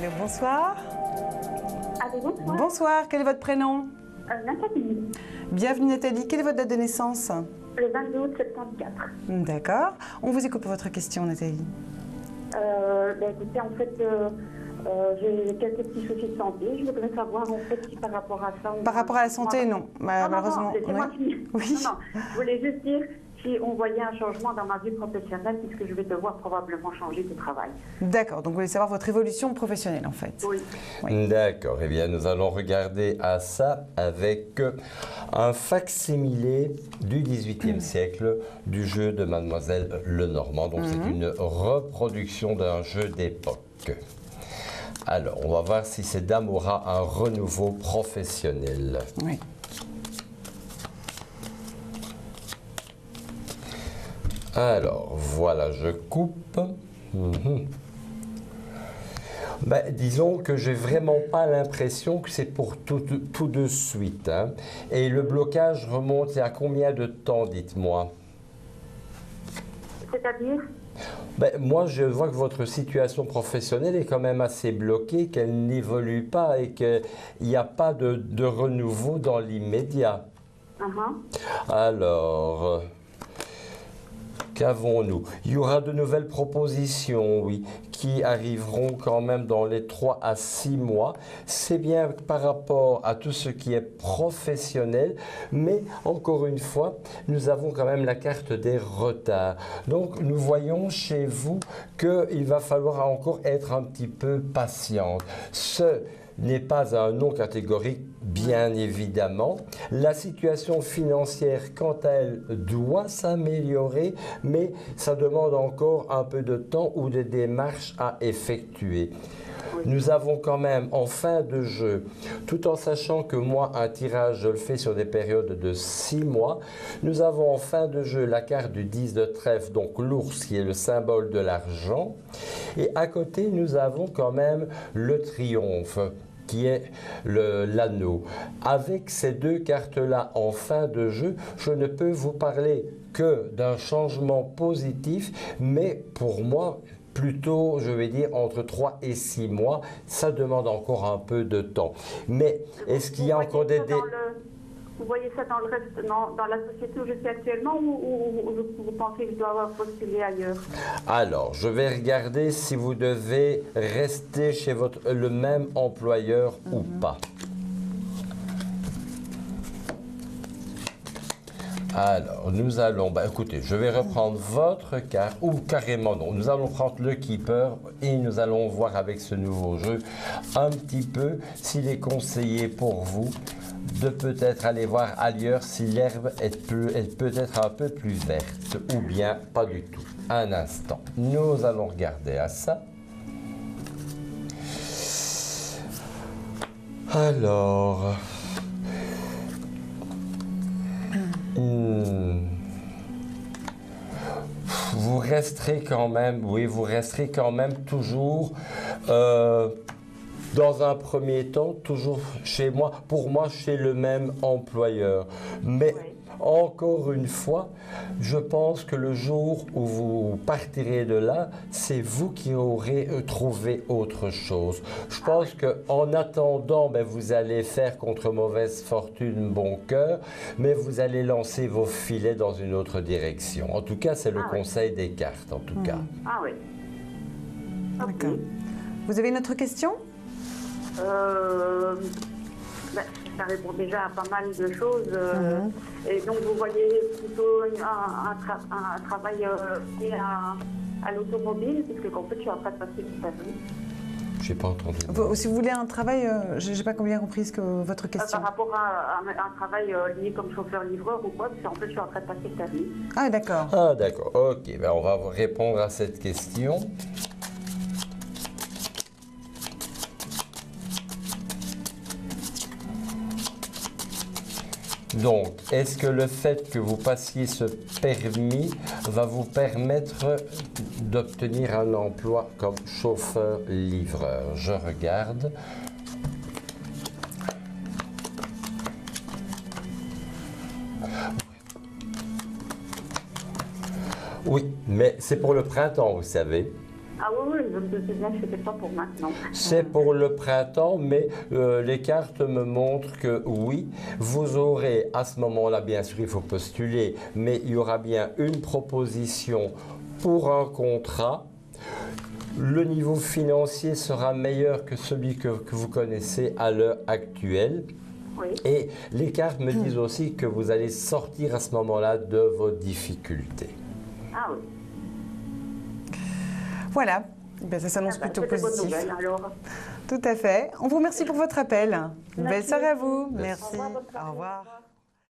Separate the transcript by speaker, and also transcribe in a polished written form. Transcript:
Speaker 1: Allô, bonsoir.
Speaker 2: Allô, bonsoir.
Speaker 1: Bonsoir, quel est votre prénom?
Speaker 2: Nathalie.
Speaker 1: Bienvenue Nathalie, quelle est votre date de naissance?
Speaker 2: Le 22 août 74.
Speaker 1: D'accord. On vous écoute pour votre question Nathalie.
Speaker 2: Écoutez, en fait, j'ai quelques petits soucis de santé. Je voudrais savoir en fait si par rapport à ça...
Speaker 1: Par rapport à la santé, non. Malheureusement.
Speaker 2: Non, c'est moi qui...
Speaker 1: Oui.
Speaker 2: Non, je voulais juste dire si on voyait un changement dans ma vie professionnelle puisque je vais devoir probablement changer de travail.
Speaker 1: D'accord, donc vous voulez savoir votre évolution professionnelle en fait.
Speaker 2: Oui.
Speaker 1: Oui.
Speaker 3: D'accord, eh bien nous allons regarder à ça avec un fac-similé du XVIIIe siècle du jeu de Mademoiselle Lenormand. Donc c'est une reproduction d'un jeu d'époque. Alors, on va voir si cette dame aura un renouveau professionnel.
Speaker 1: Oui.
Speaker 3: Alors, voilà, je coupe. Disons que j'ai vraiment pas l'impression que c'est pour tout de suite. Hein. Et le blocage remonte à combien de temps, dites-moi?
Speaker 2: C'est-à-dire?
Speaker 3: Moi, je vois que votre situation professionnelle est quand même assez bloquée, qu'elle n'évolue pas et qu'il n'y a pas de renouveau dans l'immédiat. Alors... qu'avons-nous? Il y aura de nouvelles propositions, oui, qui arriveront quand même dans les 3 à 6 mois. C'est bien par rapport à tout ce qui est professionnel, mais encore une fois, nous avons quand même la carte des retards. Donc, nous voyons chez vous qu'il va falloir encore être un petit peu patiente. Ce n'est pas un non catégorique, bien évidemment. La situation financière, quant à elle, doit s'améliorer, mais ça demande encore un peu de temps ou des démarches à effectuer. Nous avons quand même en fin de jeu, tout en sachant que moi, un tirage, je le fais sur des périodes de 6 mois, nous avons en fin de jeu la carte du 10 de trèfle, donc l'ours qui est le symbole de l'argent. Et à côté, nous avons quand même le triomphe, qui est l'anneau. Avec ces deux cartes-là en fin de jeu, je ne peux vous parler que d'un changement positif, mais pour moi, plutôt, je vais dire, entre 3 et 6 mois, ça demande encore un peu de temps. Mais est-ce qu'il y a encore des...
Speaker 2: Vous voyez ça dans le reste, dans la société où je suis actuellement ou vous pensez que je dois avoir postulé ailleurs?
Speaker 3: Alors, je vais regarder si vous devez rester chez le même employeur ou pas. Alors, nous allons, écoutez, je vais reprendre votre carte, ou carrément non, nous allons prendre le keeper et nous allons voir avec ce nouveau jeu un petit peu s'il est conseillé pour vous de peut-être aller voir ailleurs si l'herbe est peut-être un peu plus verte ou bien pas du tout. Un instant, nous allons regarder à ça. Alors... vous resterez quand même, oui, vous resterez quand même toujours... dans un premier temps, toujours chez moi, pour moi, chez le même employeur. Mais encore une fois, je pense que le jour où vous partirez de là, c'est vous qui aurez trouvé autre chose. Je pense qu'en attendant, vous allez faire contre mauvaise fortune bon cœur, mais vous allez lancer vos filets dans une autre direction. En tout cas, c'est le conseil des cartes, en tout cas.
Speaker 2: Ah oui.
Speaker 1: D'accord. Vous avez une autre question?
Speaker 2: Ça répond déjà à pas mal de choses. Et donc, vous voyez plutôt un travail lié à l'automobile, puisque en fait, je suis en train de passer le permis.
Speaker 3: Je n'ai pas entendu.
Speaker 1: Si vous voulez un travail, je n'ai pas bien compris votre question.
Speaker 2: Par rapport à un travail lié comme chauffeur-livreur ou quoi, parce qu'en fait, je suis en train de passer le permis.
Speaker 1: Ah, d'accord.
Speaker 3: Ah, d'accord. Ok, on va répondre à cette question. Donc, est-ce que le fait que vous passiez ce permis va vous permettre d'obtenir un emploi comme chauffeur-livreur? Je regarde. Oui, mais c'est pour le printemps, vous savez.
Speaker 2: Ah oui, oui, je me doutais bien que c'était pas pour maintenant.
Speaker 3: C'est pour le printemps, mais les cartes me montrent que oui, vous aurez à ce moment-là, bien sûr, il faut postuler, mais il y aura bien une proposition pour un contrat. Le niveau financier sera meilleur que celui que vous connaissez à l'heure actuelle.
Speaker 2: Oui.
Speaker 3: Et les cartes me disent aussi que vous allez sortir à ce moment-là de vos difficultés.
Speaker 2: Ah oui.
Speaker 1: Voilà, ben, ça s'annonce
Speaker 2: Ah ben,
Speaker 1: plutôt
Speaker 2: c'est des bonnes
Speaker 1: positif.
Speaker 2: nouvelles, alors.
Speaker 1: Tout à fait. On vous remercie pour votre appel. Belle
Speaker 2: Merci.
Speaker 1: soirée à vous. Merci.
Speaker 2: Au revoir, bonne soirée.
Speaker 1: Au revoir.